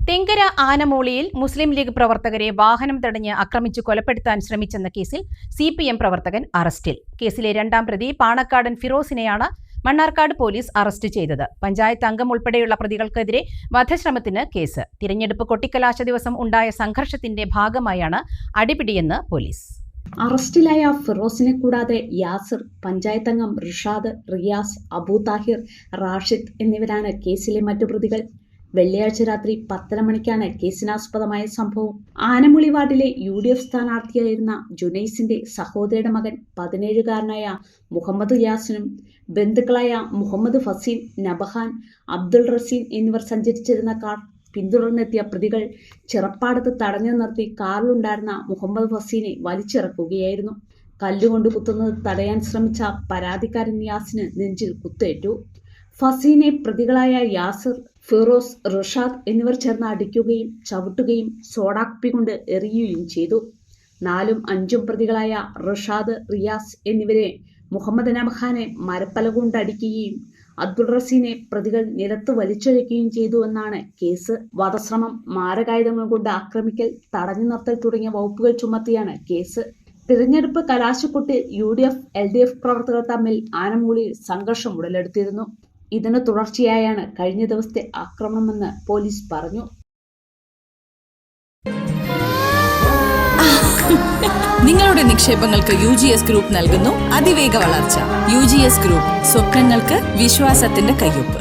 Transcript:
തെങ്കര ആനമൂളിയിൽ മുസ്ലിം league പ്രവർത്തകരെ വാഹനം തടഞ്ഞ് ആക്രമിച്ചു കൊലപ്പെടുത്താൻ ശ്രമിച്ചെന്ന കേസിൽ CPM പ്രവർത്തകൻ അറസ്റ്റിൽ. കേസിലെ രണ്ടാം പ്രതി പാണക്കാടൻ ഫിറോസിനെയാണ് മണ്ണാർക്കാട് പോലീസ് അറസ്റ്റ് ചെയ്തത്. പഞ്ചായത്ത് അംഗം ഉൾപ്പെടെയുള്ള പ്രതികൾക്കെതിരെ വധശ്രമത്തിന് കേസ്. തിരഞ്ഞെടുപ്പ് കൊട്ടിക്കലാശ ദിവസം ഉണ്ടായ സംഘർഷത്തിന്റെ ഭാഗമായാണ് അടിപിടിയെന്ന് പോലീസ്. അറസ്റ്റിലായ ഫിറോസിനെ കൂടാതെ യാസിർ, പഞ്ചായത്ത് അംഗം റിഷാദ്, റിയാസ്, അബു താഹിർ, റാഷിദ് എന്നിവരാണ് കേസിലെ മറ്റു പ്രതികൾ. വെള്ളിയാഴ്ച രാത്രി 10:30 മണിക്കാണ് കേസിനാസ്പദമായ സംഭവം. ആനമുളി വാർഡിലെ UDF സ്ഥാനാർത്ഥിയായിരുന്ന ജുനൈസിന്റെ സഹോദരിയുടെ മകൻ 17-കാരനായ മുഹമ്മദ് യാസിനും ബന്ധുക്കളായ മുഹമ്മദ് ഫസീൻ, നബഹാൻ, അബ്ദുൾ റസീൻ എന്നിവർ സഞ്ചരിച്ചിരുന്ന കാർ പിന്തുടർന്നെത്തിയ പ്രതികൾ ചിറപ്പാടത്ത് തടഞ്ഞു നിർത്തി കാറിലുണ്ടായിരുന്ന മുഹമ്മദ് ഫസീനെ വലിച്ചിറക്കുകയായിരുന്നു. കല്ലുകൊണ്ട് കുത്തുന്നത് തടയാൻ ശ്രമിച്ച പരാതിക്കാരൻ യാസിന് നെഞ്ചിൽ കുത്തേറ്റു. ഫസീനെ പ്രതികളായ യാസിർ, ഫിറോസ്, റിഷാദ് എന്നിവർ ചേർന്ന് അടിക്കുകയും ചവിട്ടുകയും സോഡാക്കുപ്പി കൊണ്ട് എറിയുകയും ചെയ്തു. 4ഉം 5ഉം പ്രതികളായ റിഷാദ്, റിയാസ് എന്നിവരെ മുഹമ്മദ് നബഹാനെ മരപ്പല കൊണ്ട് അടിക്കുകയും അബ്ദുൾ റസീനെ പ്രതികൾ നിലത്ത് വലിച്ചൊഴിക്കുകയും ചെയ്തുവെന്നാണ് കേസ്. വധശ്രമം, മാരകായുധങ്ങൾ കൊണ്ട് ആക്രമിക്കൽ, തടഞ്ഞു നിർത്തൽ തുടങ്ങിയ വകുപ്പുകൾ ചുമത്തിയാണ് കേസ്. തിരഞ്ഞെടുപ്പ് കലാശക്കൊട്ടിൽ UDF, LDF പ്രവർത്തകർ തമ്മിൽ ആനമൂളിയിൽ സംഘർഷം ഉടലെടുത്തിരുന്നു. ഇതിന് തുടർച്ചയായാണ് കഴിഞ്ഞ ദിവസത്തെ ആക്രമണമെന്ന് പോലീസ് പറഞ്ഞു. നിങ്ങളുടെ നിക്ഷേപങ്ങൾക്ക് UGS ഗ്രൂപ്പ് നൽകുന്നു അതിവേഗ വളർച്ച. UGS ഗ്രൂപ്പ്, സ്വപ്നങ്ങൾക്ക് വിശ്വാസത്തിന്റെ കയ്യൊപ്പ്.